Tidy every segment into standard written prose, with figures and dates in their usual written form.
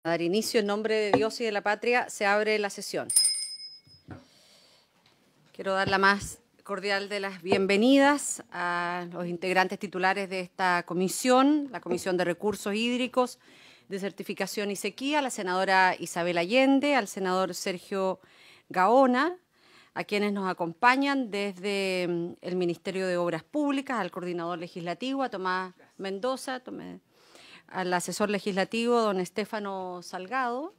A dar inicio en nombre de Dios y de la patria, se abre la sesión. Quiero dar la más cordial de las bienvenidas a los integrantes titulares de esta comisión, la Comisión de Recursos Hídricos, de Certificación y Sequía, a la senadora Isabel Allende, al senador Sergio Gaona, a quienes nos acompañan desde el Ministerio de Obras Públicas, al coordinador legislativo, a Tomás Mendoza, al asesor legislativo, don Estefano Salgado,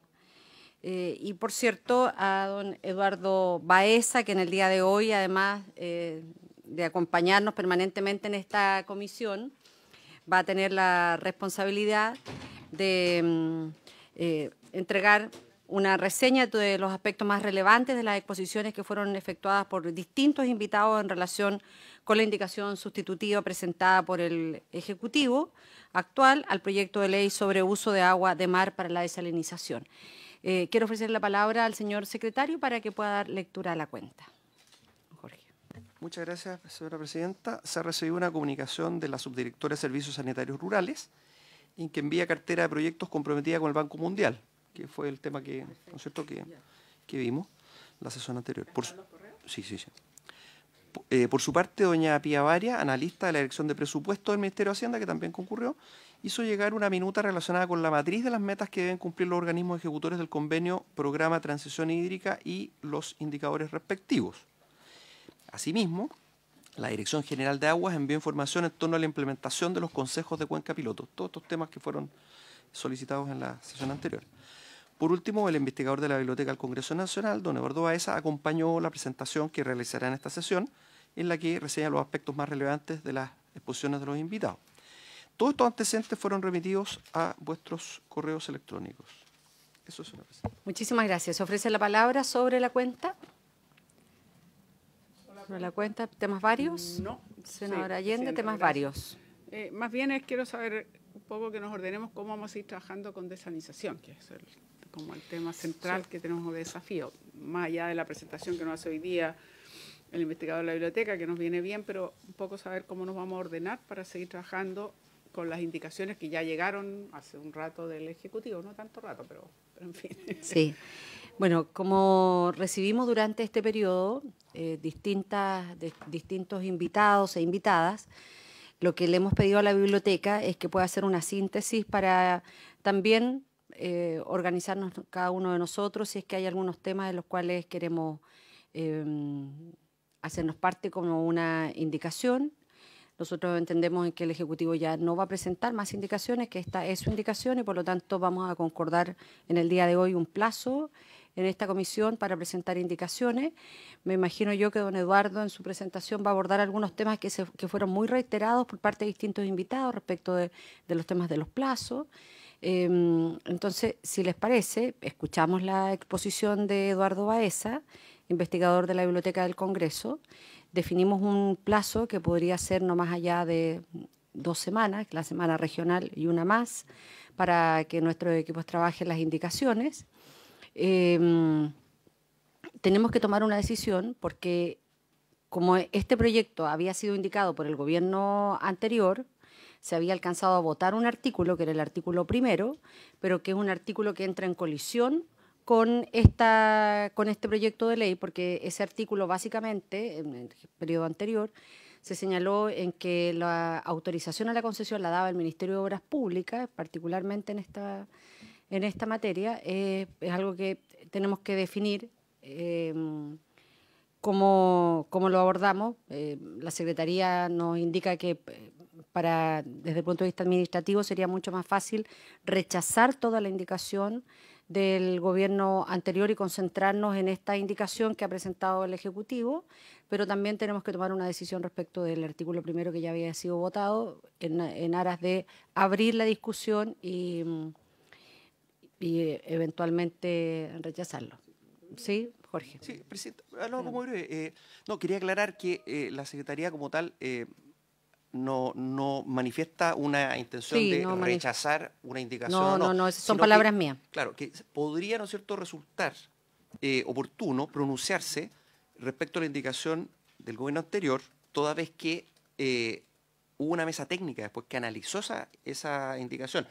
y por cierto a don Eduardo Baeza, que en el día de hoy, además de acompañarnos permanentemente en esta comisión, va a tener la responsabilidad de entregar una reseña de los aspectos más relevantes de las exposiciones que fueron efectuadas por distintos invitados en relación con la indicación sustitutiva presentada por el Ejecutivo actual al proyecto de ley sobre uso de agua de mar para la desalinización. Quiero ofrecer la palabra al señor secretario para que pueda dar lectura a la cuenta. Jorge. Muchas gracias, señora presidenta. Se ha recibido una comunicación de la subdirectora de Servicios Sanitarios Rurales en que envía cartera de proyectos comprometida con el Banco Mundial, que fue el tema que, ¿no es cierto?, que vimos la sesión anterior. Sí. Por su parte, doña Pía Varia, analista de la Dirección de Presupuesto del Ministerio de Hacienda, que también concurrió, hizo llegar una minuta relacionada con la matriz de las metas que deben cumplir los organismos ejecutores del convenio Programa Transición Hídrica y los indicadores respectivos. Asimismo, la Dirección General de Aguas envió información en torno a la implementación de los consejos de cuenca piloto, todos estos temas que fueron solicitados en la sesión anterior. Por último, el investigador de la Biblioteca del Congreso Nacional, don Eduardo Baeza, acompañó la presentación que realizará en esta sesión, en la que reseña los aspectos más relevantes de las exposiciones de los invitados. Todos estos antecedentes fueron remitidos a vuestros correos electrónicos. Eso es, señora presidenta. Muchísimas gracias. ¿Se ofrece la palabra sobre la cuenta? ¿Sobre la cuenta? ¿Temas varios? No. Senadora Sí, Allende, temas varios. Más bien quiero saber un poco que nos ordenemos cómo vamos a ir trabajando con desalinización, que es como el tema central que tenemos de desafío, más allá de la presentación que nos hace hoy día el investigador de la biblioteca, que nos viene bien, pero un poco saber cómo nos vamos a ordenar para seguir trabajando con las indicaciones que ya llegaron hace un rato del Ejecutivo, no tanto rato, pero en fin. Sí. Bueno, como recibimos durante este periodo distintos invitados e invitadas, lo que le hemos pedido a la biblioteca es que pueda hacer una síntesis para también organizarnos cada uno de nosotros si es que hay algunos temas de los cuales queremos hacernos parte como una indicación. Nosotros entendemos que el Ejecutivo ya no va a presentar más indicaciones, que esta es su indicación y por lo tanto vamos a concordar en el día de hoy un plazo en esta comisión para presentar indicaciones. Me imagino yo que don Eduardo en su presentación va a abordar algunos temas que fueron muy reiterados por parte de distintos invitados respecto de los temas de los plazos. Entonces, si les parece, escuchamos la exposición de Eduardo Baeza, investigador de la Biblioteca del Congreso. Definimos un plazo que podría ser no más allá de 2 semanas, la semana regional y una más, para que nuestros equipos trabajen las indicaciones. Tenemos que tomar una decisión porque como este proyecto había sido indicado por el gobierno anterior, se había alcanzado a votar un artículo, que era el artículo primero, pero que es un artículo que entra en colisión con este proyecto de ley, porque ese artículo básicamente, en el periodo anterior, se señaló en que la autorización a la concesión la daba el Ministerio de Obras Públicas, particularmente en esta materia. Es algo que tenemos que definir cómo lo abordamos. La Secretaría nos indica que desde el punto de vista administrativo sería mucho más fácil rechazar toda la indicación del gobierno anterior y concentrarnos en esta indicación que ha presentado el Ejecutivo, pero también tenemos que tomar una decisión respecto del artículo primero que ya había sido votado en aras de abrir la discusión y eventualmente rechazarlo. ¿Sí, Jorge? Sí, presidenta, algo como breve. No, quería aclarar que la Secretaría como tal no manifiesta una intención de rechazar una indicación. No, esas son palabras mías. Claro, que podría, ¿no es cierto?, resultar oportuno pronunciarse respecto a la indicación del gobierno anterior, toda vez que hubo una mesa técnica después que analizó esa indicación.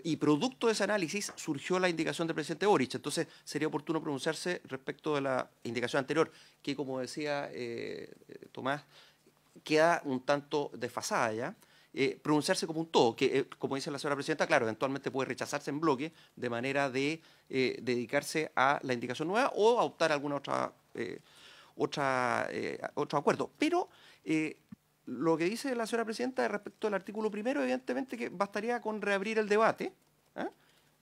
y producto de ese análisis surgió la indicación del presidente Boric. Entonces sería oportuno pronunciarse respecto de la indicación anterior, que como decía Tomás, queda un tanto desfasada ya. Pronunciarse como un todo, que como dice la señora presidenta, claro, eventualmente puede rechazarse en bloque de manera de dedicarse a la indicación nueva o a optar a alguna otro acuerdo. Pero lo que dice la señora presidenta respecto al artículo primero, evidentemente que bastaría con reabrir el debate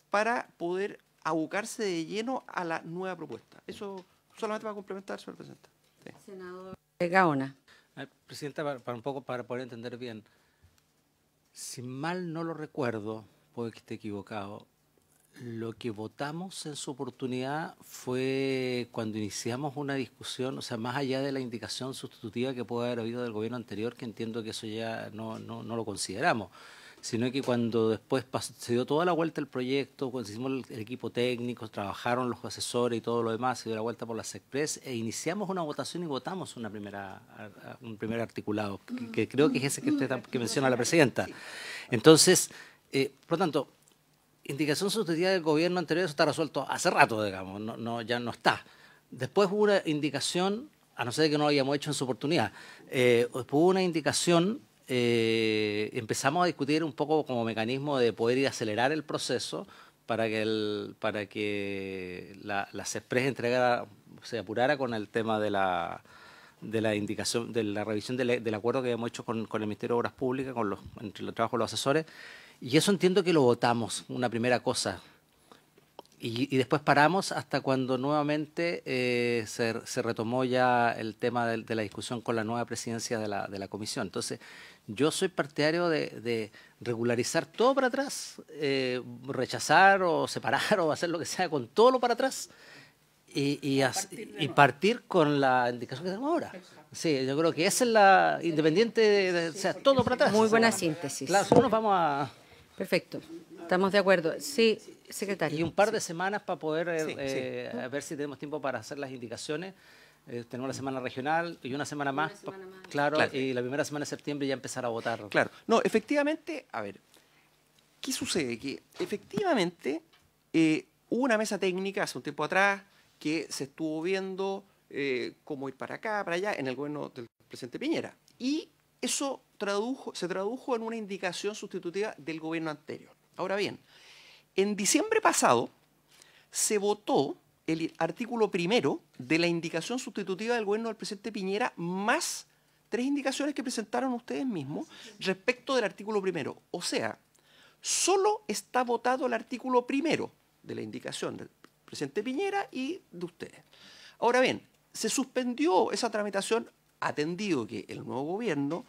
para poder abocarse de lleno a la nueva propuesta. Eso solamente va a complementar, señora presidenta. Sí. Senador Gaona. Presidenta, para un poco para poder entender bien, si mal no lo recuerdo, puede que esté equivocado, lo que votamos en su oportunidad fue cuando iniciamos una discusión, o sea, más allá de la indicación sustitutiva que puede haber habido del gobierno anterior, que entiendo que eso ya no lo consideramos, sino que cuando después se dio toda la vuelta el proyecto, cuando hicimos el equipo técnico, trabajaron los asesores y todo lo demás, se dio la vuelta por las Express e iniciamos una votación y votamos un primer articulado, que creo que es ese que menciona la presidenta. Entonces, por lo tanto, indicación sustitutiva del gobierno anterior, eso está resuelto hace rato, digamos, ya no está. Después hubo una indicación, a no ser que no lo hayamos hecho en su oportunidad, hubo una indicación. Empezamos a discutir un poco como mecanismo de poder ir a acelerar el proceso para que la CESPRES entregara, se apurara con el tema de la indicación, de la revisión del acuerdo que habíamos hecho con el Ministerio de Obras Públicas, entre el trabajo de los asesores, y eso entiendo que lo votamos, una primera cosa. Y después paramos hasta cuando nuevamente se retomó ya el tema de la discusión con la nueva presidencia de la comisión. Entonces, yo soy partidario de regularizar todo para atrás, rechazar o separar o hacer lo que sea con todo lo para atrás y partir con la indicación que tenemos ahora. Sí, yo creo que esa es la independiente, o sea, todo para atrás. Muy buena síntesis. Claro, si no nos vamos a... Perfecto, estamos de acuerdo. Sí, secretario. Y un par de semanas para poder a ver si tenemos tiempo para hacer las indicaciones. Tenemos la semana regional y una semana más. Claro, y la primera semana de septiembre ya empezar a votar. Claro, no, efectivamente, a ver, ¿qué sucede? Que efectivamente hubo una mesa técnica hace un tiempo atrás que se estuvo viendo cómo ir para acá, para allá, en el gobierno del presidente Piñera. Y eso se tradujo en una indicación sustitutiva del gobierno anterior. Ahora bien, en diciembre pasado se votó el artículo primero de la indicación sustitutiva del gobierno del presidente Piñera más 3 indicaciones que presentaron ustedes mismos respecto del artículo primero. O sea, solo está votado el artículo primero de la indicación del presidente Piñera y de ustedes. Ahora bien, se suspendió esa tramitación atendido que el nuevo gobierno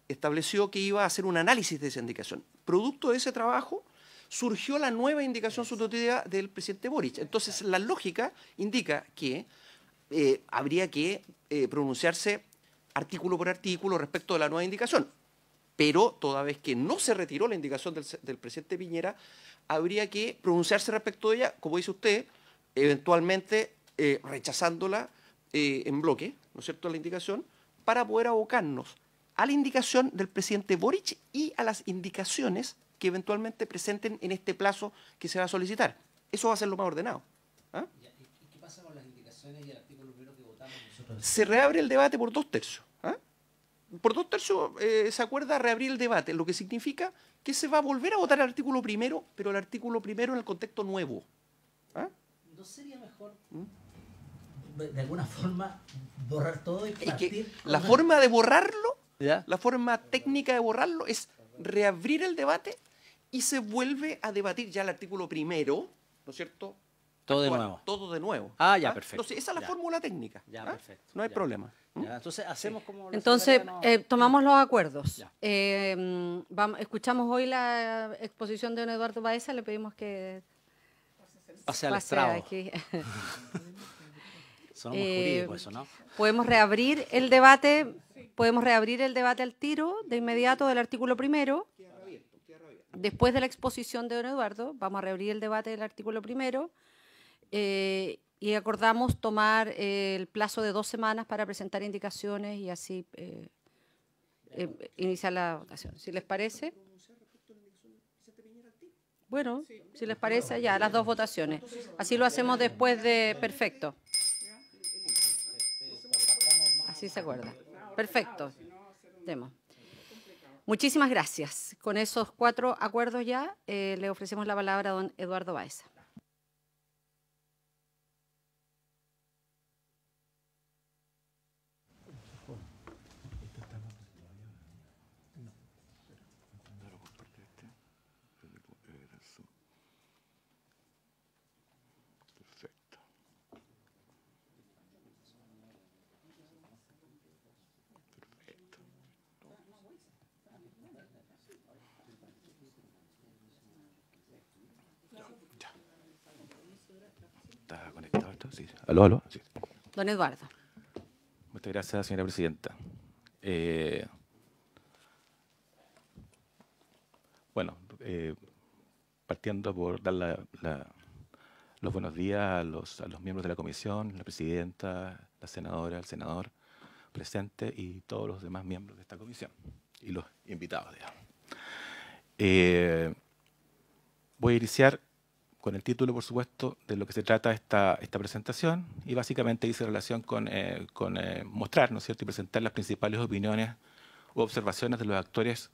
estableció que iba a hacer un análisis de esa indicación. Producto de ese trabajo surgió la nueva indicación sustitutiva del presidente Boric. Entonces, la lógica indica que habría que pronunciarse artículo por artículo respecto de la nueva indicación. Pero, toda vez que no se retiró la indicación del presidente Piñera, habría que pronunciarse respecto de ella, como dice usted, eventualmente rechazándola en bloque, ¿no es cierto?, la indicación, para poder abocarnos a la indicación del presidente Boric y a las indicaciones que eventualmente presenten en este plazo que se va a solicitar. Eso va a ser lo más ordenado. ¿Ah? ¿Y qué pasa con las indicaciones y el artículo primero que votamos nosotros? Se reabre el debate por 2/3. ¿Ah? Por 2/3 se acuerda reabrir el debate, lo que significa que se va a volver a votar el artículo primero, pero el artículo primero en el contexto nuevo. ¿Ah? ¿No sería mejor, de alguna forma, borrar todo y partir? Es que la forma de borrarlo, ¿Ya? la forma técnica de borrarlo es reabrir el debate y se vuelve a debatir ya el artículo primero, ¿no es cierto? Todo de nuevo. Todo de nuevo. Ah, ya, perfecto. Entonces, esa es la Ya. fórmula técnica. Ya, ¿Ah? perfecto. No hay Ya. problema. Ya, entonces hacemos como... la Entonces, secretaria nos- tomamos los acuerdos. Ya. Escuchamos hoy la exposición de don Eduardo Baeza, le pedimos que pase al pase estrado. aquí. Sonó muy jurídico eso, ¿no? Podemos reabrir el debate al tiro, de inmediato, del artículo primero. Después de la exposición de don Eduardo, vamos a reabrir el debate del artículo primero y acordamos tomar el plazo de 2 semanas para presentar indicaciones y así iniciar la votación. Si les parece. Bueno, si les parece, ya, las dos votaciones. Así lo hacemos después de... Perfecto. Así se acuerda. Perfecto. Demos. Muchísimas gracias. Con esos 4 acuerdos ya, le ofrecemos la palabra a don Eduardo Baeza. ¿Está conectado esto? Sí. ¿Aló, aló? Sí. Don Eduardo. Muchas gracias, señora presidenta. Bueno, partiendo por dar los buenos días a los miembros de la comisión, la presidenta, la senadora, el senador presente y todos los demás miembros de esta comisión y los invitados, digamos. Voy a iniciar con el título, por supuesto, de lo que se trata esta presentación y básicamente dice relación con mostrar, ¿no es cierto?, y presentar las principales opiniones u observaciones de los actores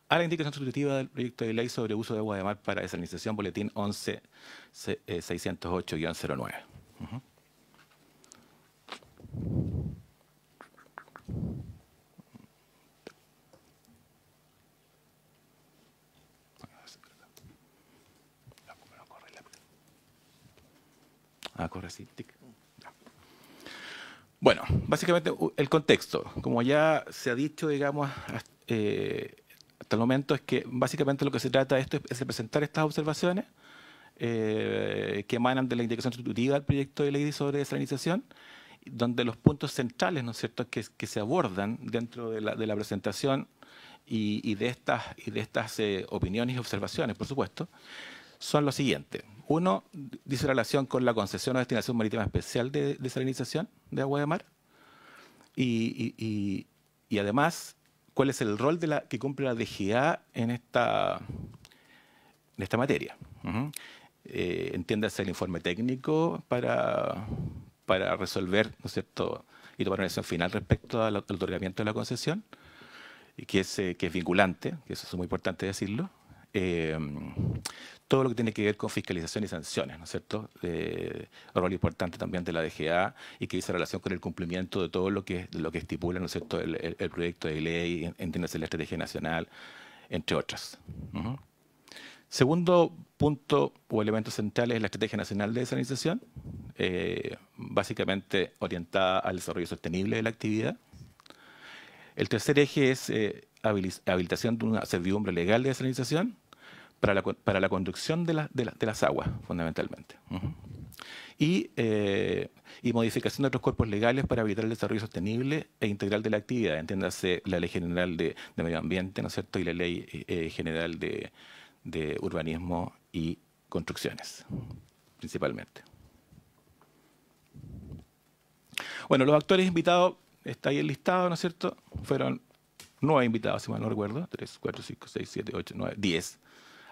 a la indicación sustitutiva del proyecto de ley sobre uso de agua de mar para desalinización, boletín 11-608-09. Corre así, tic. Bueno, básicamente el contexto, como ya se ha dicho, digamos, hasta el momento, es que básicamente lo que se trata de esto es de presentar estas observaciones que emanan de la indicación sustitutiva del proyecto de ley sobre desalinización, donde los puntos centrales, ¿no es cierto?, que se abordan dentro de la presentación y de estas opiniones y observaciones, por supuesto, son los siguientes. Uno, dice relación con la concesión o destinación marítima especial de desalinización de agua de mar. Y además, cuál es el rol que cumple la DGA en esta materia. Entiéndase el informe técnico para resolver, ¿no es cierto?, y tomar una decisión final respecto al otorgamiento de la concesión, que es vinculante, que eso es muy importante decirlo. Todo lo que tiene que ver con fiscalización y sanciones, ¿no es cierto? Un rol importante también de la DGA y que dice relación con el cumplimiento de todo lo que estipula, ¿no es cierto?, el proyecto de ley, entiéndase la estrategia nacional, entre otras. Segundo punto o elemento central es la estrategia nacional de desalinización, básicamente orientada al desarrollo sostenible de la actividad. El tercer eje es habilitación de una servidumbre legal de desalinización para la conducción de las aguas, fundamentalmente. Y modificación de otros cuerpos legales para habilitar el desarrollo sostenible e integral de la actividad, entiéndase la Ley General de Medio Ambiente, ¿no es cierto?, y la Ley General de Urbanismo y Construcciones, principalmente. Bueno, los actores invitados, está ahí el listado, ¿no es cierto?, fueron 9 invitados, si mal no recuerdo, 3, 4, 5, 6, 7, 8, 9, 10.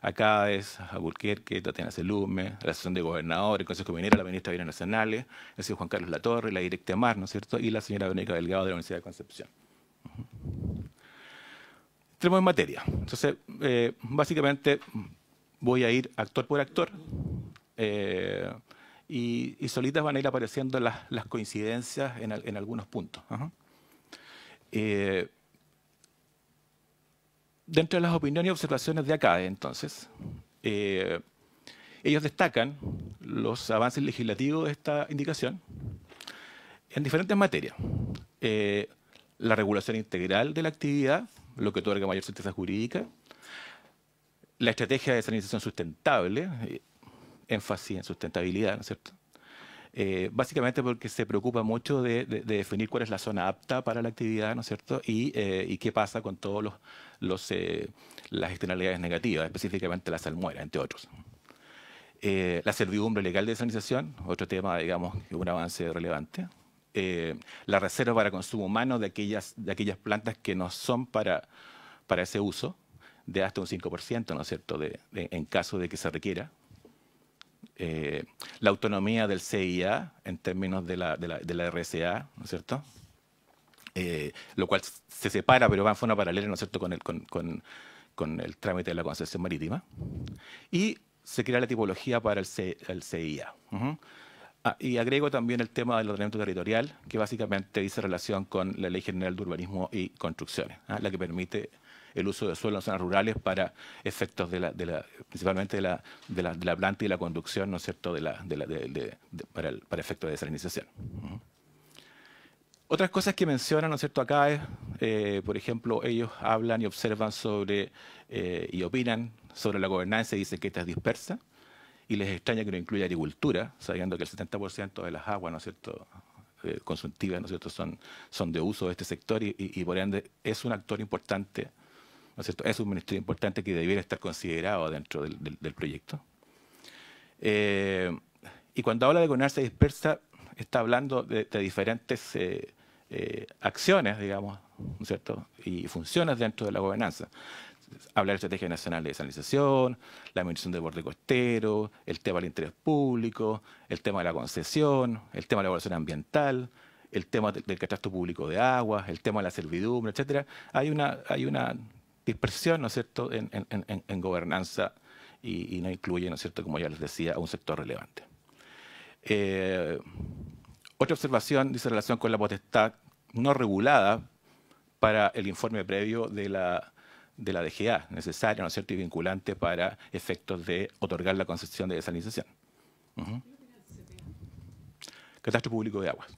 Acá es Alburquerque, Tatiana Selume, la Asociación de Gobernadores, el Consejo Minero, la ministra de Bienes Nacionales, el señor Juan Carlos Latorre, la Directa Mar, ¿no es cierto?, y la señora Verónica Delgado de la Universidad de Concepción. Entremos en materia. Entonces, básicamente voy a ir actor por actor y solitas van a ir apareciendo las coincidencias en algunos puntos. Dentro de las opiniones y observaciones de acá, entonces, ellos destacan los avances legislativos de esta indicación en diferentes materias. La regulación integral de la actividad, lo que otorga mayor certeza jurídica, la estrategia de desalinización sustentable, énfasis en sustentabilidad, ¿no es cierto? Básicamente porque se preocupa mucho de definir cuál es la zona apta para la actividad, ¿no es cierto? Y qué pasa con todas las externalidades negativas, específicamente la salmuera, entre otros. La servidumbre legal de desalinización, otro tema, digamos, un avance relevante. La reserva para consumo humano de aquellas plantas que no son para ese uso, de hasta un 5%, ¿no es cierto?, en caso de que se requiera. La autonomía del CIA en términos de la RSA, ¿no es cierto?, lo cual se separa, pero va en forma paralela, ¿no es cierto?, con el trámite de la concesión marítima. Y se crea la tipología para el CIA. Y agrego también el tema del ordenamiento territorial, que básicamente dice relación con la Ley General de Urbanismo y Construcciones, la que permite el uso de suelo en zonas rurales para efectos principalmente de la planta y la conducción, ¿no es cierto?, para efectos de desalinización. Otras cosas que mencionan, ¿no es cierto?, acá es, por ejemplo, ellos hablan y observan sobre y opinan sobre la gobernanza y dicen que esta es dispersa, y les extraña que no incluya agricultura, sabiendo que el 70% de las aguas, ¿no es cierto?, consumtivas, ¿no es cierto?, son de uso de este sector y por ende es un actor importante, ¿no es cierto?, es un ministerio importante que debiera estar considerado dentro del proyecto. Y cuando habla de gobernanza dispersa, está hablando de diferentes acciones, digamos, ¿no es cierto?, y funciones dentro de la gobernanza. Habla de la Estrategia Nacional de Desalinización, la administración del borde costero, el tema del interés público, el tema de la concesión, el tema de la evaluación ambiental, el tema del catastro público de aguas, el tema de la servidumbre, etcétera. Hay una dispersión, ¿no es cierto?, en gobernanza y no incluye, ¿no es cierto?, como ya les decía, a un sector relevante. Otra observación dice relación con la potestad no regulada para el informe previo de la DGA, necesaria, ¿no es cierto?, y vinculante para efectos de otorgar la concesión de desalinización. Catastro público de aguas,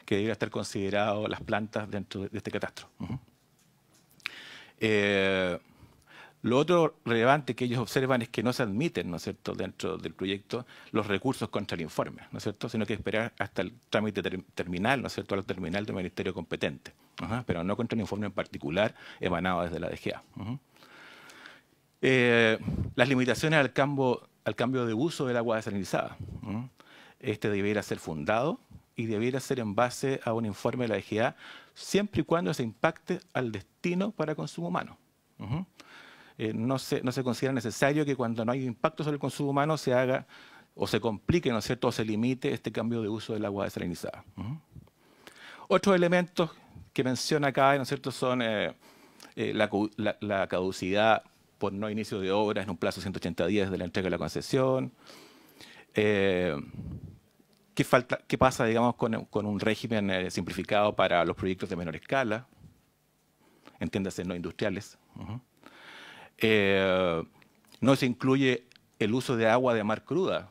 que debería estar considerado las plantas dentro de este catastro. Lo otro relevante que ellos observan es que no se admiten, ¿no es cierto?, dentro del proyecto los recursos contra el informe, ¿no es cierto?, sino que esperar hasta el trámite terminal, ¿no es cierto?, al terminal del ministerio competente, pero no contra el informe en particular emanado desde la DGA. Las limitaciones al cambio de uso del agua desalinizada. Este debiera ser fundado y debiera ser en base a un informe de la DGA, siempre y cuando se impacte al destino para consumo humano. No se considera necesario que cuando no hay impacto sobre el consumo humano se haga o se complique, ¿no es cierto?, o se limite este cambio de uso del agua desalinizada. Otros elementos que menciona acá, ¿no es cierto?, son la caducidad por no inicio de obras en un plazo de 180 días de la entrega de la concesión. ¿Qué pasa, digamos, con un régimen simplificado para los proyectos de menor escala? Entiéndase, no industriales. No se incluye el uso de agua de mar cruda,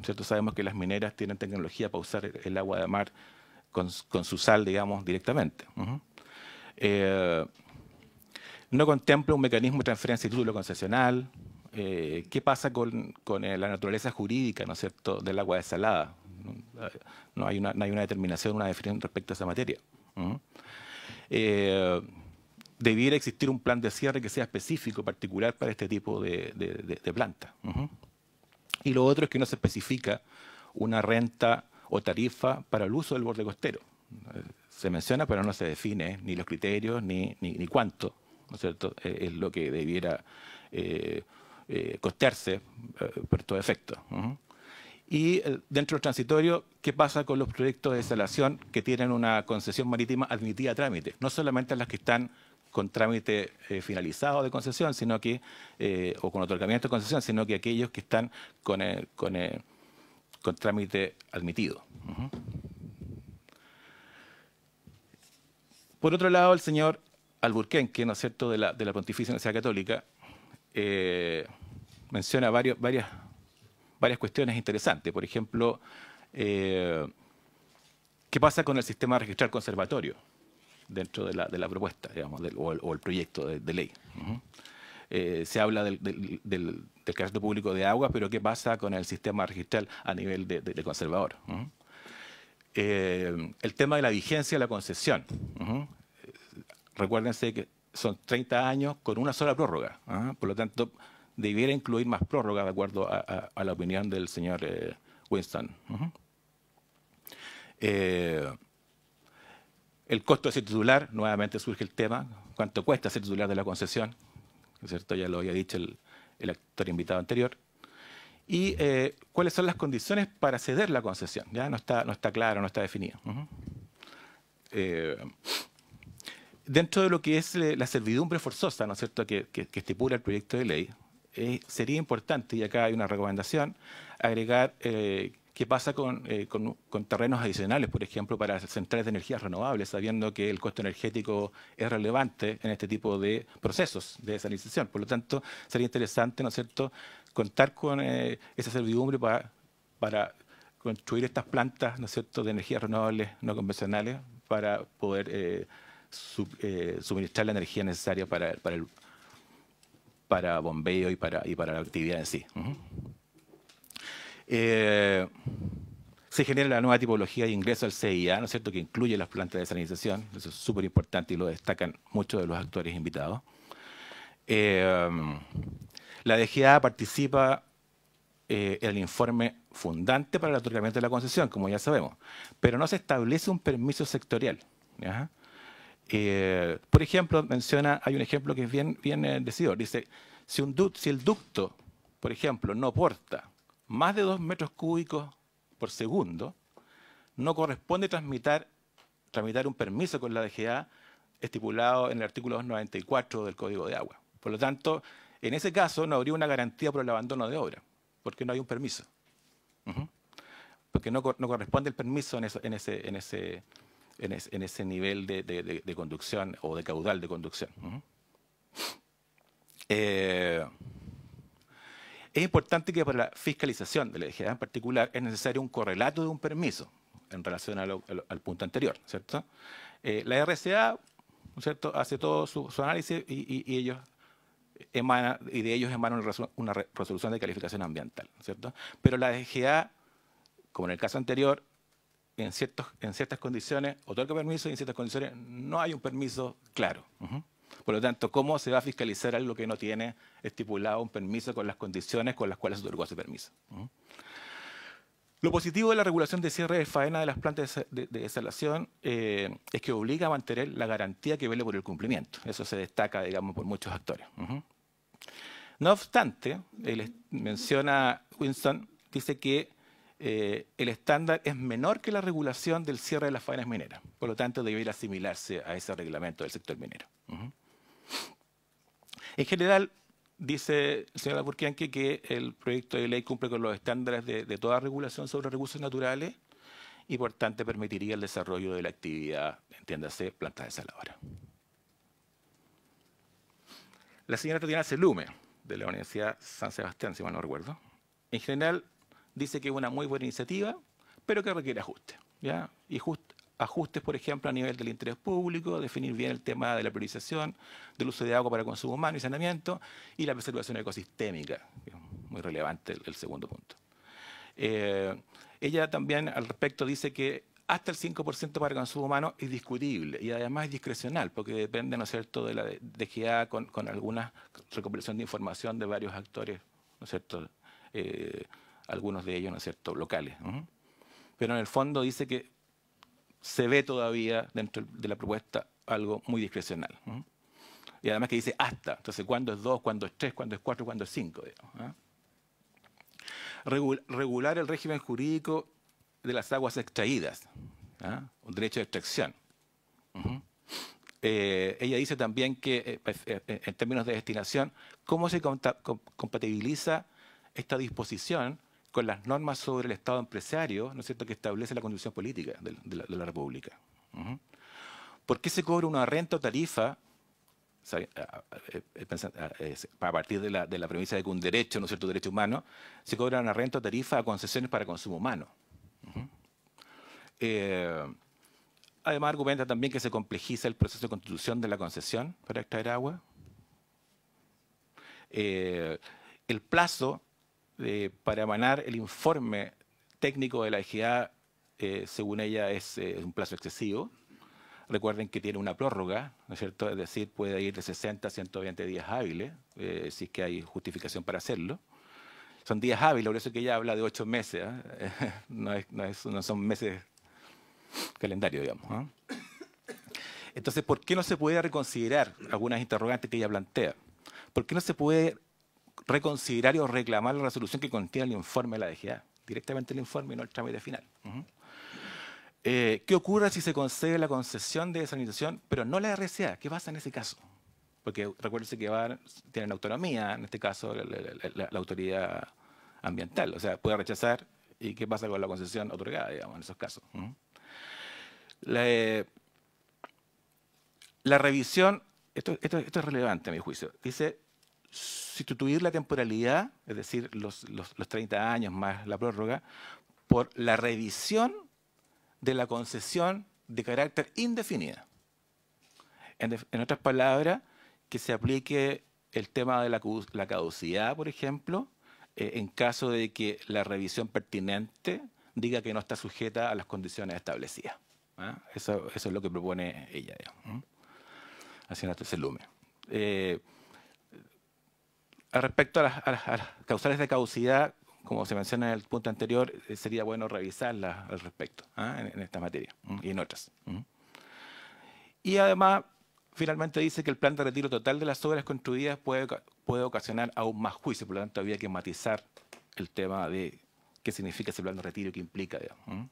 ¿cierto? Sabemos que las mineras tienen tecnología para usar el agua de mar con su sal, digamos, directamente. No contempla un mecanismo de transferencia de título concesional. ¿Qué pasa con la naturaleza jurídica, ¿no es cierto?, del agua desalada? No hay una determinación, una definición respecto a esa materia. Debiera existir un plan de cierre que sea específico, particular para este tipo de planta. Y lo otro es que no se especifica una renta o tarifa para el uso del borde costero. Se menciona, pero no se define ni los criterios ni cuánto, ¿no es cierto?, es lo que debiera costearse por todo efecto. Y dentro del transitorio, ¿qué pasa con los proyectos de desalación que tienen una concesión marítima admitida a trámite? No solamente las que están con trámite finalizado de concesión, sino que o con otorgamiento de concesión, sino que aquellos que están con trámite admitido. Por otro lado, el señor Alburquerque, ¿no es cierto?, de la Pontificia Universidad Católica, menciona varias cuestiones interesantes. Por ejemplo, ¿qué pasa con el sistema registral conservatorio dentro de la propuesta, digamos, o el proyecto de ley? Se habla del catastro público de agua, pero ¿qué pasa con el sistema registral a nivel de conservador? El tema de la vigencia de la concesión. Recuérdense que son 30 años con una sola prórroga. Por lo tanto, debiera incluir más prórroga, de acuerdo a la opinión del señor Winston. El costo de ser titular, nuevamente surge el tema, ¿cuánto cuesta ser titular de la concesión? ¿no es cierto? Ya lo había dicho el actor invitado anterior. Y cuáles son las condiciones para ceder la concesión. Ya no está claro, no está definido. Dentro de lo que es la servidumbre forzosa, ¿no es cierto?, que estipula el proyecto de ley, sería importante, y acá hay una recomendación, agregar qué pasa con terrenos adicionales, por ejemplo, para centrales de energías renovables, sabiendo que el costo energético es relevante en este tipo de procesos de desalinización. Por lo tanto, sería interesante, ¿no es cierto?, contar con esa servidumbre para construir estas plantas, ¿no es cierto?, de energías renovables no convencionales para poder suministrar la energía necesaria para bombeo y para la actividad en sí. Se genera la nueva tipología de ingreso al CIA, ¿no es cierto?, que incluye las plantas de desalinización. Eso es súper importante y lo destacan muchos de los actores invitados. La DGA participa en el informe fundante para el otorgamiento de la concesión, como ya sabemos, pero no se establece un permiso sectorial. ¿Ya? Por ejemplo, hay un ejemplo que es bien decidor. Dice, si el ducto, por ejemplo, no aporta más de 2 metros cúbicos por segundo, no corresponde tramitar un permiso con la DGA estipulado en el artículo 294 del Código de Agua. Por lo tanto, en ese caso no habría una garantía por el abandono de obra, porque no hay un permiso. Porque no corresponde el permiso en ese nivel de conducción o de caudal de conducción. Es importante que para la fiscalización de la DGA en particular es necesario un correlato de un permiso en relación al punto anterior, ¿cierto? La RCA, ¿cierto?, hace todo su análisis y ellos de ellos emana una resolución de calificación ambiental, ¿cierto? Pero la DGA, como en el caso anterior, en ciertas condiciones otorga permiso y en ciertas condiciones no hay un permiso claro. Por lo tanto, ¿cómo se va a fiscalizar algo que no tiene estipulado un permiso con las condiciones con las cuales se otorgó ese permiso? Lo positivo de la regulación de cierre de faena de las plantas de desalación es que obliga a mantener la garantía que vele por el cumplimiento. Eso se destaca, digamos, por muchos actores. No obstante, menciona Winston, dice que el estándar es menor que la regulación del cierre de las faenas mineras. Por lo tanto, debiera asimilarse a ese reglamento del sector minero. En general, dice el señor Alburquerque que el proyecto de ley cumple con los estándares de toda regulación sobre recursos naturales y, por tanto, permitiría el desarrollo de la actividad, entiéndase, plantas desaladoras. La señora Tatiana Selume, de la Universidad San Sebastián, si mal no recuerdo, en general dice que es una muy buena iniciativa, pero que requiere ajustes. ¿Ya? Y ajustes, por ejemplo, a nivel del interés público, definir bien el tema de la priorización, del uso de agua para consumo humano y saneamiento, y la preservación ecosistémica, que es muy relevante el segundo punto. Ella también al respecto dice que hasta el 5% para consumo humano es discutible y además es discrecional, porque depende, ¿no es cierto?, de la DGA con alguna recopilación de información de varios actores, ¿no es cierto?, algunos de ellos, ¿no es cierto?, locales. Pero en el fondo dice que se ve todavía dentro de la propuesta algo muy discrecional. Y además que dice hasta. Entonces, ¿cuándo es 2, cuándo es 3, cuándo es 4, cuándo es 5? Regular el régimen jurídico de las aguas extraídas. Un derecho de extracción. Ella dice también que, en términos de destinación, ¿cómo se compatibiliza esta disposición con las normas sobre el Estado empresario, ¿no es cierto?, que establece la Constitución política de la República? ¿Por qué se cobra una renta o tarifa a partir de la premisa de que un derecho, ¿no es cierto?, derecho humano, se cobra una renta o tarifa a concesiones para consumo humano? Además, argumenta también que se complejiza el proceso de constitución de la concesión para extraer agua. El plazo para emanar el informe técnico de la DGA, según ella, es un plazo excesivo. Recuerden que tiene una prórroga, ¿no es cierto? Es decir, puede ir de 60 a 120 días hábiles, si es que hay justificación para hacerlo. Son días hábiles, por eso que ella habla de 8 meses. No son meses calendario, digamos. Entonces, ¿por qué no se puede reconsiderar algunas interrogantes que ella plantea? ¿por qué no se puede reconsiderar o reclamar la resolución que contiene el informe de la DGA? Directamente el informe y no el trámite final. ¿Qué ocurre si se concede la concesión de desalinización, pero no la RCA? ¿Qué pasa en ese caso? Porque recuérdense que tienen autonomía, en este caso, la autoridad ambiental. O sea, puede rechazar. ¿Y qué pasa con la concesión otorgada, digamos, en esos casos? La revisión, esto es relevante a mi juicio, dice sustituir la temporalidad, es decir, los 30 años más la prórroga, por la revisión de la concesión de carácter indefinida. En otras palabras, que se aplique el tema de la caducidad, por ejemplo, en caso de que la revisión pertinente diga que no está sujeta a las condiciones establecidas. Eso es lo que propone ella, digamos. Así no se lume. Respecto a las causales de caducidad, como se menciona en el punto anterior, sería bueno revisarlas al respecto, en esta materia y en otras. Y además, finalmente dice que el plan de retiro total de las obras construidas puede ocasionar aún más juicio, por lo tanto había que matizar el tema de qué significa ese plan de retiro y qué implica, digamos.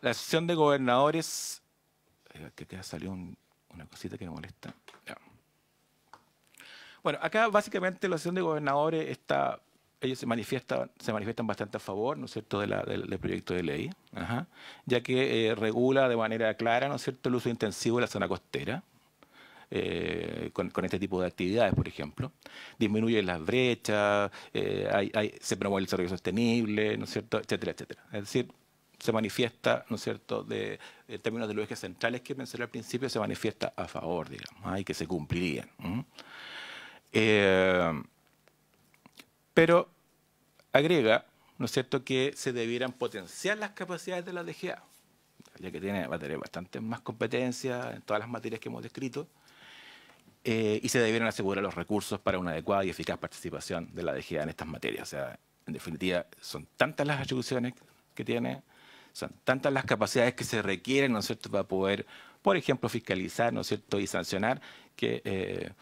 La sesión de gobernadores, que salió una cosita que me molesta. Ya. Bueno, acá básicamente la sesión de gobernadores ellos se manifiestan bastante a favor, ¿no es cierto?, del proyecto de ley, ya que regula de manera clara, ¿no es cierto?, el uso intensivo de la zona costera, con este tipo de actividades, por ejemplo. Disminuye las brechas, se promueve el desarrollo sostenible, ¿no es cierto?, etcétera, etcétera. Es decir, se manifiesta, ¿no es cierto?, en términos de los ejes centrales que mencioné al principio, se manifiesta a favor, digamos, y que se cumplirían. Pero agrega, ¿no es cierto?, que se debieran potenciar las capacidades de la DGA, ya que va a tener bastante más competencia en todas las materias que hemos descrito, y se debieran asegurar los recursos para una adecuada y eficaz participación de la DGA en estas materias. O sea, en definitiva, son tantas las atribuciones que tiene, son tantas las capacidades que se requieren, ¿no es cierto?, para poder, por ejemplo, fiscalizar, ¿no es cierto?, y sancionar, que,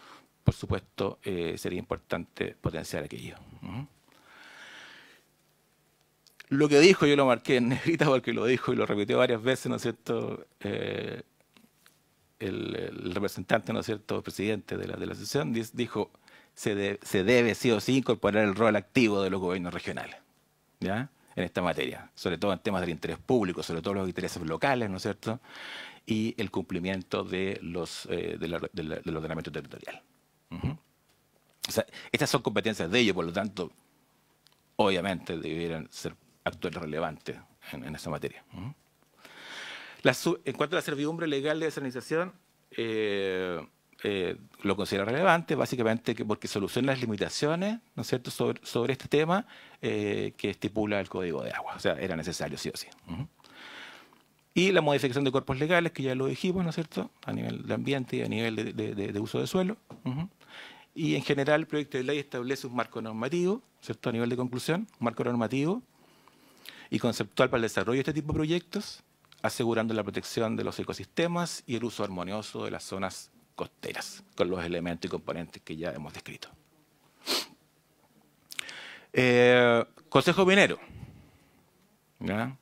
por supuesto, sería importante potenciar aquello. Lo que dijo, yo lo marqué en negrita porque lo dijo y lo repitió varias veces, ¿no es cierto?, el representante, ¿no es cierto?, presidente de la sesión, dijo, se debe sí o sí incorporar el rol activo de los gobiernos regionales, ¿ya?, en esta materia, sobre todo en temas del interés público, sobre todo los intereses locales, ¿no es cierto?, y el cumplimiento del ordenamiento territorial. O sea, estas son competencias de ellos, por lo tanto, obviamente debieran ser actores relevantes en esa materia. En cuanto a la servidumbre legal de desalinización, lo considera relevante, básicamente porque soluciona las limitaciones, ¿no es cierto?, sobre este tema que estipula el Código de Agua. O sea, era necesario sí o sí. Y la modificación de cuerpos legales, que ya lo dijimos, ¿no es cierto?, a nivel de ambiente y a nivel de uso de suelo. Y en general el proyecto de ley establece un marco normativo, ¿cierto?, a nivel de conclusión, un marco normativo y conceptual para el desarrollo de este tipo de proyectos, asegurando la protección de los ecosistemas y el uso armonioso de las zonas costeras, con los elementos y componentes que ya hemos descrito. Consejo Minero. ¿Ya?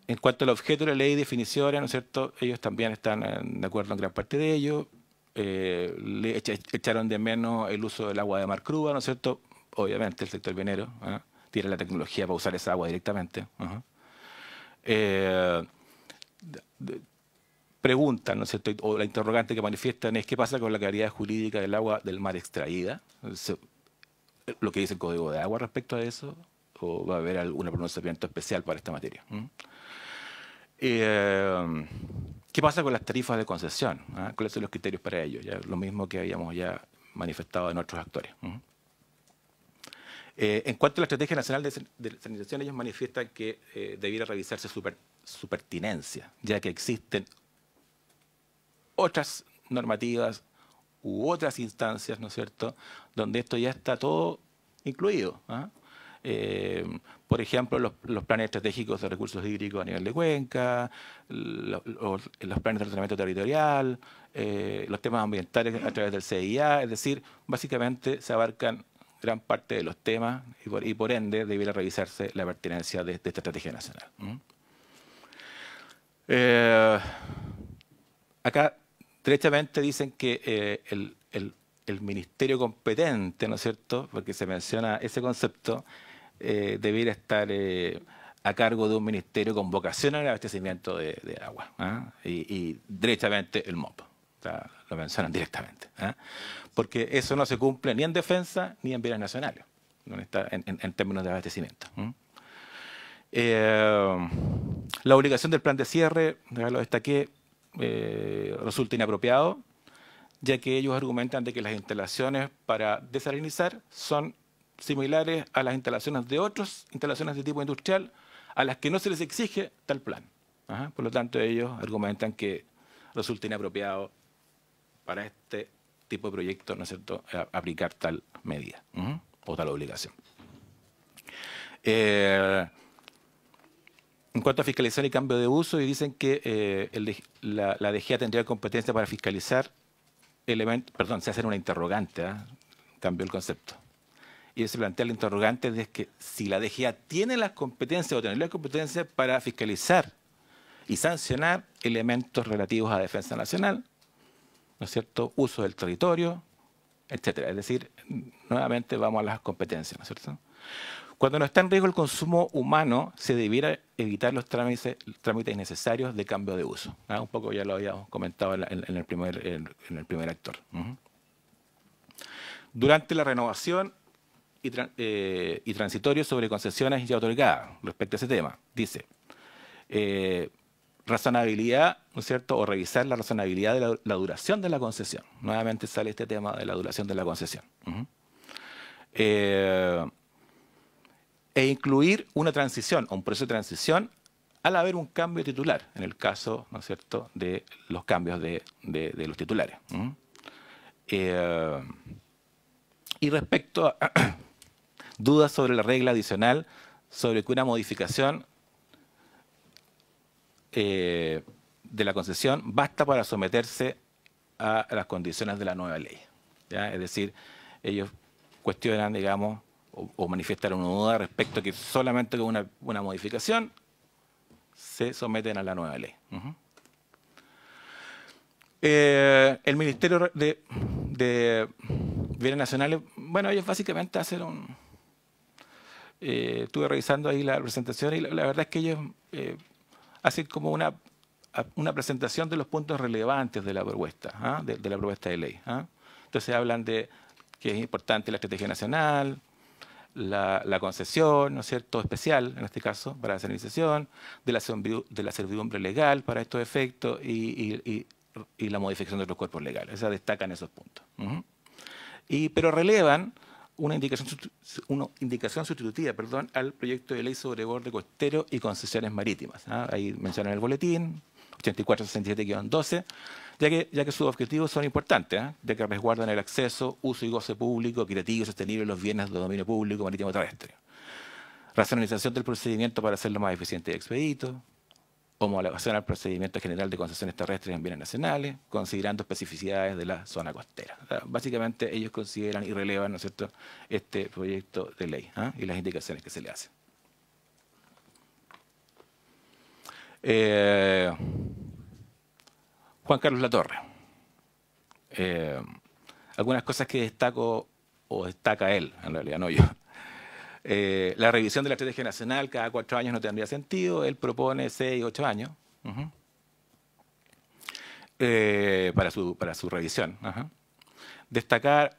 En cuanto al objeto de la ley y definiciones, ¿no es cierto?, ellos también están de acuerdo en gran parte de ello. Le echaron de menos el uso del agua de mar cruda, ¿no es cierto? Obviamente el sector minero tiene la tecnología para usar esa agua directamente. Preguntan, ¿no es cierto?, o la interrogante que manifiestan es qué pasa con la calidad jurídica del agua del mar extraída. Lo que dice el Código de Agua respecto a eso, o va a haber algún pronunciamiento especial para esta materia. ¿Qué pasa con las tarifas de concesión? ¿Cuáles son los criterios para ello? Ya, lo mismo que habíamos ya manifestado en otros actores. En cuanto a la Estrategia Nacional de Desalinización, ellos manifiestan que debiera revisarse su pertinencia, ya que existen otras normativas u otras instancias, ¿no es cierto?, donde esto ya está todo incluido. Por ejemplo, los planes estratégicos de recursos hídricos a nivel de cuenca, los planes de tratamiento territorial, los temas ambientales a través del CIA, es decir, básicamente se abarcan gran parte de los temas y por ende debiera revisarse la pertinencia de esta estrategia nacional. Acá derechamente dicen que el ministerio competente, ¿no es cierto?, porque se menciona ese concepto, debiera estar a cargo de un ministerio con vocación al abastecimiento de agua, y derechamente el MOP. O sea, lo mencionan directamente, porque eso no se cumple ni en defensa ni en bienes nacionales, en términos de abastecimiento. La obligación del plan de cierre, ya lo destaqué, resulta inapropiado, ya que ellos argumentan de que las instalaciones para desalinizar son similares a las instalaciones de otras instalaciones de tipo industrial a las que no se les exige tal plan. Por lo tanto, ellos argumentan que resulta inapropiado para este tipo de proyecto, ¿no es cierto?, aplicar tal medida o tal obligación. En cuanto a fiscalización y cambio de uso, y dicen que la DGA tendría competencia para fiscalizar elementos, perdón, se hace una interrogante, cambió el concepto. Y se plantea el interrogante de que si la DGA tiene las competencias o tener las competencias para fiscalizar y sancionar elementos relativos a defensa nacional, ¿no es cierto?, uso del territorio, etcétera. Es decir, nuevamente vamos a las competencias, ¿no es cierto? Cuando no está en riesgo el consumo humano, se debiera evitar los trámites innecesarios de cambio de uso. Un poco ya lo habíamos comentado en el primer actor. Durante la renovación y transitorio sobre concesiones ya otorgadas, respecto a ese tema, dice, razonabilidad, ¿no es cierto?, o revisar la razonabilidad de la duración de la concesión. Nuevamente sale este tema de la duración de la concesión. E incluir una transición, o un proceso de transición, al haber un cambio de titular, en el caso, ¿no es cierto?, de los cambios de los titulares. Y respecto a dudas sobre la regla adicional, sobre que una modificación de la concesión basta para someterse a las condiciones de la nueva ley, ¿ya? Es decir, ellos cuestionan, digamos, o manifiestan una duda respecto a que solamente con una modificación se someten a la nueva ley. El Ministerio de Bienes Nacionales, bueno, ellos básicamente hacen estuve revisando ahí la presentación y la verdad es que ellos hacen como una presentación de los puntos relevantes de la propuesta, de la propuesta de ley. Entonces hablan de que es importante la estrategia nacional, la concesión, ¿no es cierto?, especial, en este caso, para la desalinización, de la servidumbre legal para estos efectos y la modificación de otros cuerpos legales. O sea, destacan esos puntos. Pero relevan una indicación sustitutiva, al proyecto de ley sobre borde costero y concesiones marítimas. Ahí mencionan el boletín, 8467-12, ya que sus objetivos son importantes, ya que resguardan el acceso, uso y goce público, equitativo y sostenible de los bienes de dominio público marítimo terrestre. Racionalización del procedimiento para hacerlo más eficiente y expedito. Homologación al procedimiento general de concesiones terrestres en bienes nacionales, considerando especificidades de la zona costera. O sea, básicamente ellos consideran y relevan, ¿no es cierto?, este proyecto de ley y las indicaciones que se le hacen. Juan Carlos Latorre. Algunas cosas que destaco, o destaca él, en realidad, no yo. La revisión de la estrategia nacional cada 4 años no tendría sentido. Él propone 6, 8 años para su revisión. Destaca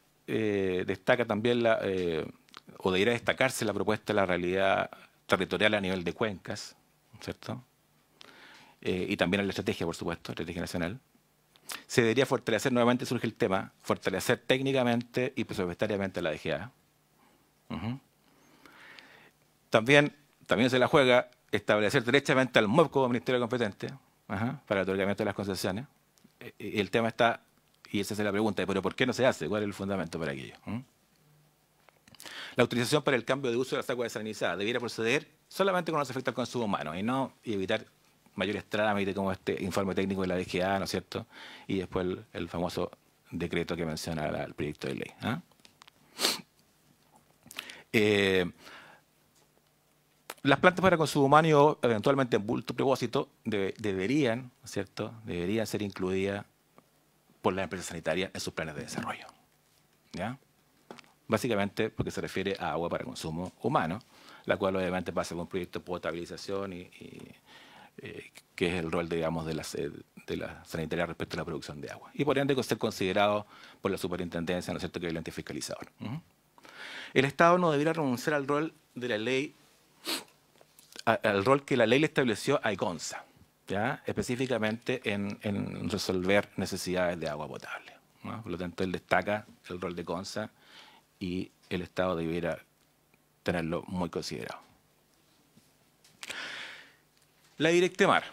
también, o debería destacarse la propuesta de la realidad territorial a nivel de cuencas, ¿cierto? Y también en la estrategia, por supuesto, estrategia nacional. Se debería fortalecer, nuevamente surge el tema, fortalecer técnicamente y presupuestariamente la DGA. También se la juega establecer derechamente al MOP como ministerio competente para el otorgamiento de las concesiones. Y el tema está, y esa es la pregunta, ¿pero por qué no se hace? ¿Cuál es el fundamento para aquello? La autorización para el cambio de uso de las aguas desalinizadas debiera proceder solamente con los efectos al consumo humano y evitar mayores trámites como este informe técnico de la DGA, ¿no es cierto? Y después el famoso decreto que menciona el proyecto de ley. Las plantas para consumo humano o eventualmente en multipropósito deberían, ¿no es cierto? Deberían ser incluidas por las empresas sanitarias en sus planes de desarrollo. ¿Ya? Básicamente porque se refiere a agua para consumo humano, la cual obviamente pasa por un proyecto de potabilización que es el rol, digamos, de la sanitaria respecto a la producción de agua. Y por ende, ser considerado por la superintendencia, ¿no es cierto?, que es el ente fiscalizador. El Estado no debiera renunciar al rol de la ley, al rol que la ley le estableció a ICONSA, ¿ya? Específicamente en resolver necesidades de agua potable, ¿no? Por lo tanto, él destaca el rol de ICONSA y el Estado debiera tenerlo muy considerado. La Directemar,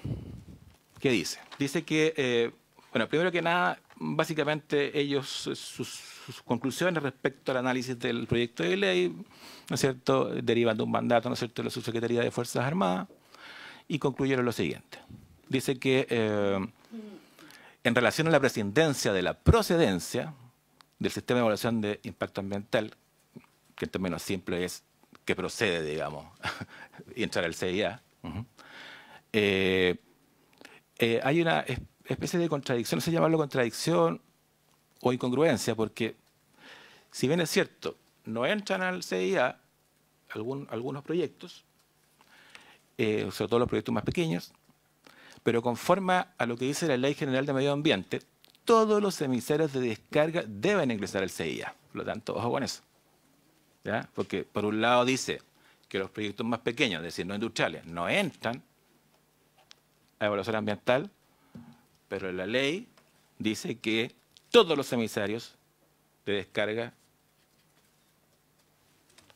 ¿qué dice? Dice que, bueno, primero que nada, básicamente sus conclusiones respecto al análisis del proyecto de ley, ¿no es cierto?, derivan de un mandato, ¿no es cierto?, de la Subsecretaría de Fuerzas Armadas, y concluyeron lo siguiente. Dice que en relación a la prescindencia de la procedencia del sistema de evaluación de impacto ambiental, que en términos simples es que procede, digamos, y entrar al CIA, hay una especie de contradicción, no sé llamarlo contradicción o incongruencia, porque si bien es cierto, no entran al CIA algunos proyectos, sobre todo los proyectos más pequeños, pero conforme a lo que dice la Ley General de Medio Ambiente, todos los emisarios de descarga deben ingresar al CIA. Por lo tanto, ojo con eso, ¿ya? Porque por un lado dice que los proyectos más pequeños, es decir, no industriales, no entran a evaluación ambiental, pero la ley dice que todos los emisarios de descarga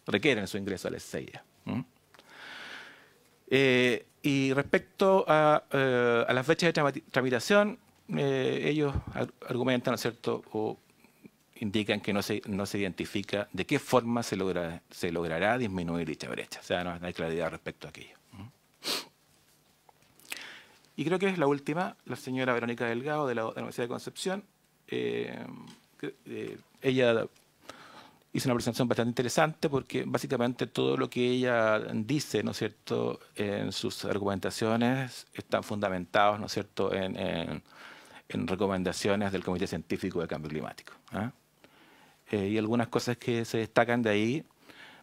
requieren su ingreso al CIA. Y respecto a las fechas de tramitación, ellos argumentan, ¿no es cierto?, o indican que no se identifica de qué forma se logrará disminuir dicha brecha. O sea, no hay claridad respecto a aquello. Y creo que es la última, la señora Verónica Delgado, de la Universidad de Concepción. Ella hizo una presentación bastante interesante porque básicamente todo lo que ella dice, ¿no es cierto?, en sus argumentaciones están fundamentados, ¿no es cierto?, en recomendaciones del Comité Científico de Cambio Climático. Y algunas cosas que se destacan de ahí,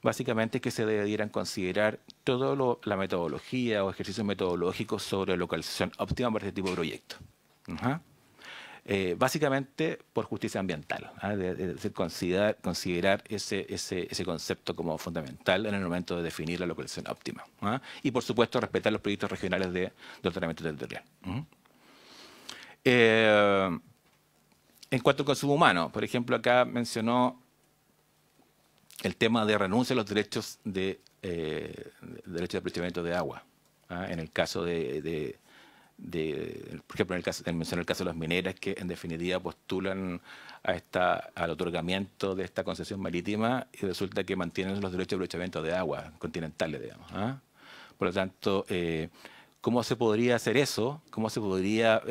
básicamente, es que se debieran considerar toda la metodología o ejercicios metodológicos sobre localización óptima para este tipo de proyectos. Básicamente por justicia ambiental, de considerar ese concepto como fundamental en el momento de definir la localización óptima. Y, por supuesto, respetar los proyectos regionales de ordenamiento territorial. En cuanto al consumo humano, por ejemplo, acá mencionó el tema de renuncia a los derechos de aprovechamiento de agua. En el caso por ejemplo, mencionó el caso de las mineras que en definitiva postulan al otorgamiento de esta concesión marítima y resulta que mantienen los derechos de aprovechamiento de agua continentales, digamos. Por lo tanto, ¿cómo se podría hacer eso? ¿Cómo se podría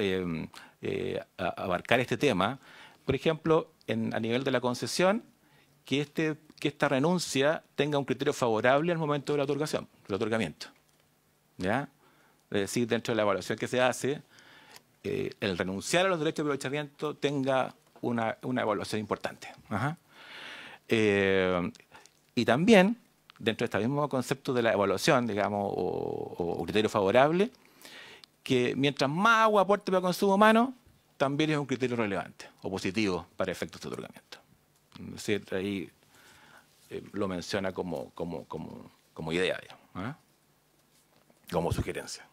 abarcar este tema? Por ejemplo, a nivel de la concesión, que esta renuncia tenga un criterio favorable al momento de la otorgamiento. ¿Ya? Es decir, dentro de la evaluación que se hace, el renunciar a los derechos de aprovechamiento tenga una evaluación importante. Y también, dentro de este mismo concepto de la evaluación, digamos, o criterio favorable, que mientras más agua aporte para consumo humano, también es un criterio relevante o positivo para efectos de otorgamiento. Es decir, ahí lo menciona como idea, digamos, como sugerencia.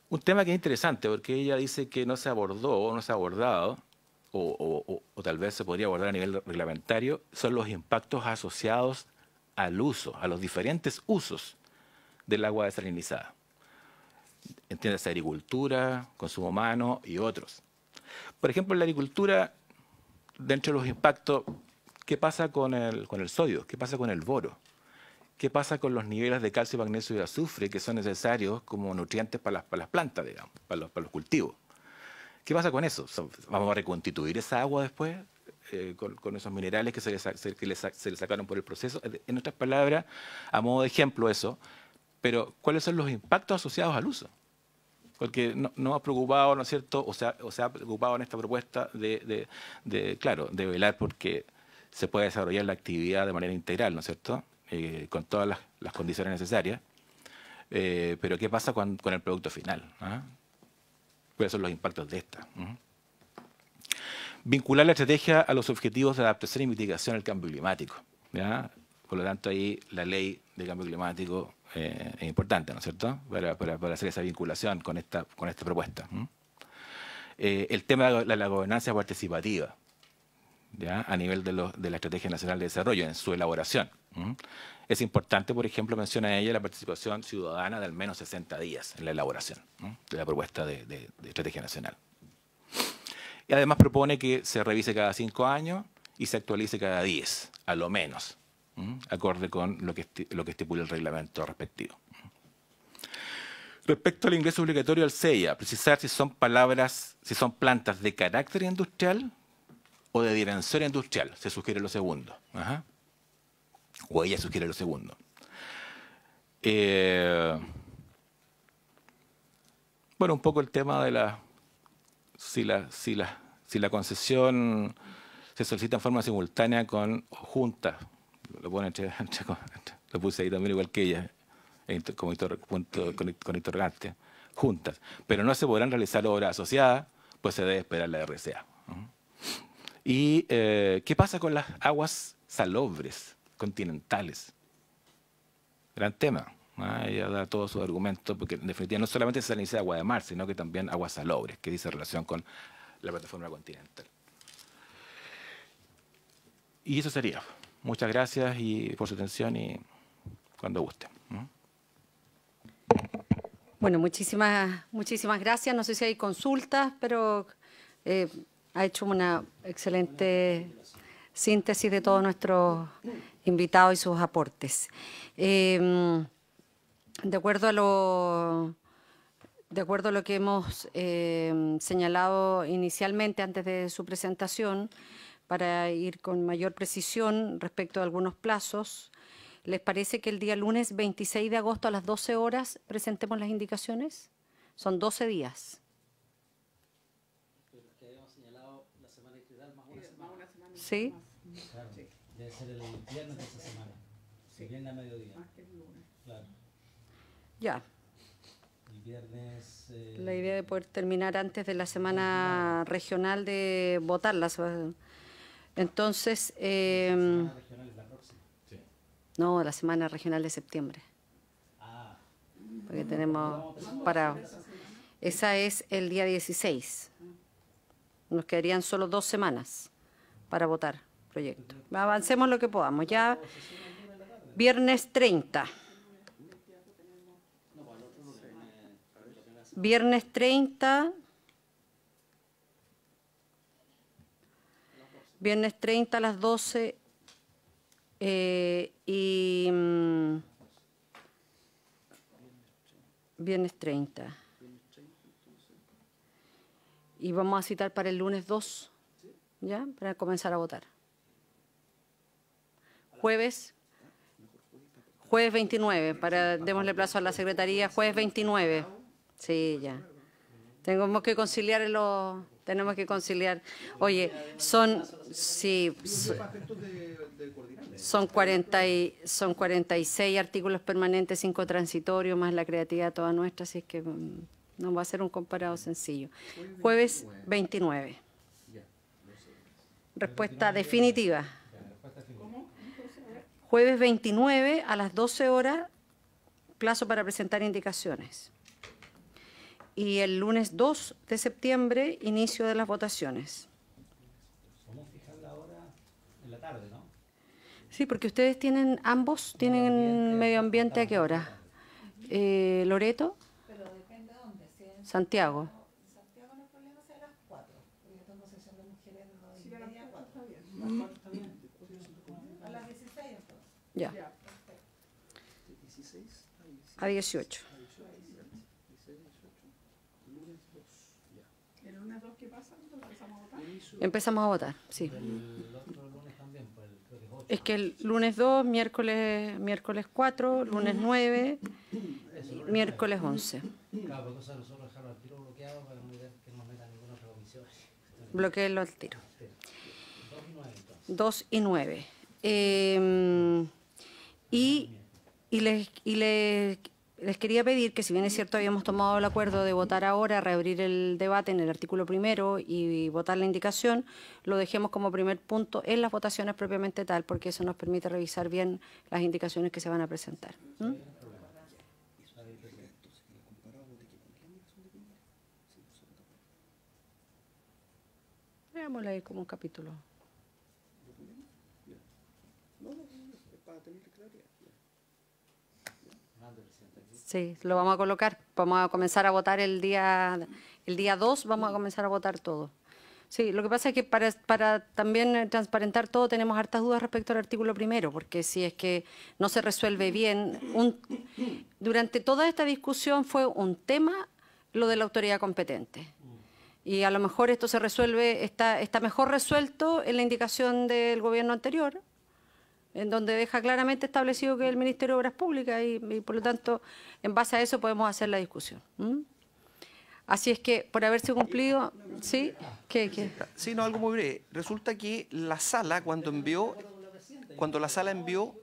Un tema que es interesante porque ella dice que no se abordó o no se ha abordado o tal vez se podría abordar a nivel reglamentario son los impactos asociados al uso, a los diferentes usos del agua desalinizada. Entiéndase agricultura, consumo humano y otros. Por ejemplo, en la agricultura, dentro de los impactos ¿Qué pasa con el sodio? ¿Qué pasa con el boro? ¿Qué pasa con los niveles de calcio, magnesio y azufre que son necesarios como nutrientes para las plantas, digamos, para los cultivos? ¿Qué pasa con eso? ¿Vamos a reconstituir esa agua después con esos minerales que se le sacaron por el proceso? En otras palabras, a modo de ejemplo eso, pero ¿cuáles son los impactos asociados al uso? Porque no ha preocupado, ¿no es cierto?, o se ha preocupado en esta propuesta claro, de velar porque se pueda desarrollar la actividad de manera integral, ¿no es cierto?, con todas las condiciones necesarias. Pero ¿qué pasa con el producto final? ¿Ah? ¿Cuáles son los impactos de esta? Vincular la estrategia a los objetivos de adaptación y mitigación al cambio climático, ¿ya? Por lo tanto, ahí la ley de cambio climático es importante, ¿no es cierto?, para hacer esa vinculación con esta propuesta. El tema de la gobernanza participativa, ¿ya?, a nivel de la Estrategia Nacional de Desarrollo, en su elaboración. Es importante, por ejemplo, menciona ella la participación ciudadana de al menos 60 días en la elaboración de la propuesta de Estrategia Nacional. Y además propone que se revise cada 5 años y se actualice cada 10, a lo menos, acorde con lo que estipula el reglamento respectivo. Respecto al ingreso obligatorio al CEIA, precisar si son plantas de carácter industrial o de dimensión industrial. Se sugiere lo segundo. O ella sugiere lo segundo. Bueno, un poco el tema de si la concesión se solicita en forma simultánea juntas. Lo puse ahí también igual que ella, con interrogante. Juntas. Pero no se podrán realizar obras asociadas, pues se debe esperar la RCA. ¿Y qué pasa con las aguas salobres continentales? Gran tema. Ella da todos sus argumentos, porque en definitiva no solamente se inicia agua de mar, sino que también aguas salobres, que dice relación con la plataforma continental. Y eso sería. Muchas gracias por su atención y cuando guste. Bueno, muchísimas gracias. No sé si hay consultas, pero ha hecho una excelente síntesis de todos nuestros invitados y sus aportes. De acuerdo a lo que hemos señalado inicialmente antes de su presentación, para ir con mayor precisión respecto a algunos plazos, ¿les parece que el día lunes 26 de agosto a las 12 horas presentemos las indicaciones? Son 12 días. Que habíamos señalado la semana integral más una semana. ¿Sí? Claro, debe ser el viernes de esa semana. El viernes a mediodía. Claro. Ya. El viernes... La idea de poder terminar antes de la semana regional de votarlas. Entonces... la semana regional es la próxima. Sí. No, la semana regional de septiembre. Porque tenemos para... Esa es el día 16. Nos quedarían solo 2 semanas para votar proyecto. Avancemos lo que podamos. Ya viernes 30. Viernes 30. Viernes 30 a las 12. Viernes 30. Y vamos a citar para el lunes 2, ¿ya? Para comenzar a votar. Jueves 29, démosle plazo a la Secretaría, jueves 29. Sí, ya. Tenemos que conciliar Oye, son 46 artículos permanentes, 5 transitorios, más la creatividad toda nuestra, así es que no va a ser un comparado sencillo. Jueves 29. Respuesta definitiva. Jueves 29 a las 12 horas, plazo para presentar indicaciones. Y el lunes 2 de septiembre, inicio de las votaciones. Vamos a fijar la hora en la tarde, ¿no? Sí, porque ustedes tienen medio ambiente ¿a qué hora? ¿Loreto? Pero depende de dónde. Si en Santiago. Santiago no hay problema, sea a las 4. Porque yo tengo sesión de mujeres de 2:30 a 4. Está bien. a 18. ¿El lunes 2 qué pasa? ¿Empezamos a votar? Empezamos a votar, sí. Es que el lunes 2, miércoles 4, lunes 9, miércoles 11. Bloqueenlo al tiro. 2 y 9. Les quería pedir que, si bien es cierto habíamos tomado el acuerdo de votar ahora, reabrir el debate en el artículo primero y votar la indicación, lo dejemos como primer punto en las votaciones propiamente tal, porque eso nos permite revisar bien las indicaciones que se van a presentar. Veámosla ahí como un capítulo. Sí, lo vamos a colocar. Vamos a comenzar a votar el día 2, vamos a comenzar a votar todo. Sí, lo que pasa es que para también transparentar todo tenemos hartas dudas respecto al artículo primero, porque si es que no se resuelve bien, durante toda esta discusión fue un tema lo de la autoridad competente. Y a lo mejor esto se resuelve, está mejor resuelto en la indicación del gobierno anterior, en donde deja claramente establecido que es el Ministerio de Obras Públicas y por lo tanto, en base a eso podemos hacer la discusión. Así es que, por haberse cumplido, ¿sí? ¿Qué? Sí, no, algo muy breve. Resulta que la sala, cuando la sala envió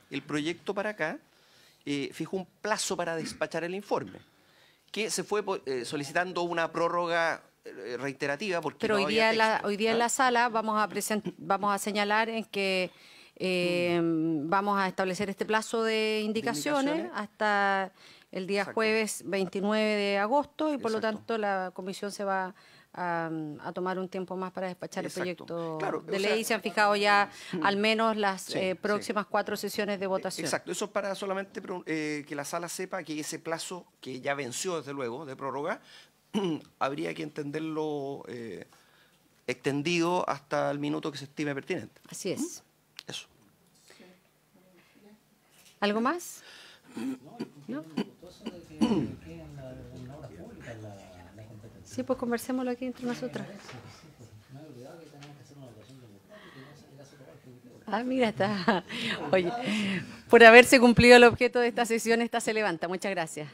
el proyecto para acá, fijó un plazo para despachar el informe, que se fue solicitando una prórroga reiterativa. Porque pero no hoy día, había hoy día en la sala vamos a señalar en que vamos a establecer este plazo de indicaciones hasta el día jueves 29 de agosto y por lo tanto la comisión se va a tomar un tiempo más para despachar el proyecto de ley. Se han fijado ya al menos las próximas 4 sesiones de votación. Exacto, eso es para solamente que la sala sepa que ese plazo, que ya venció desde luego, de prórroga, habría que entenderlo extendido hasta el minuto que se estime pertinente. Así es. Eso. ¿Algo más? ¿No? Sí, pues conversémoslo aquí entre nosotras. Ah, mira, está. Oye, por haberse cumplido el objeto de esta sesión, esta se levanta. Muchas gracias.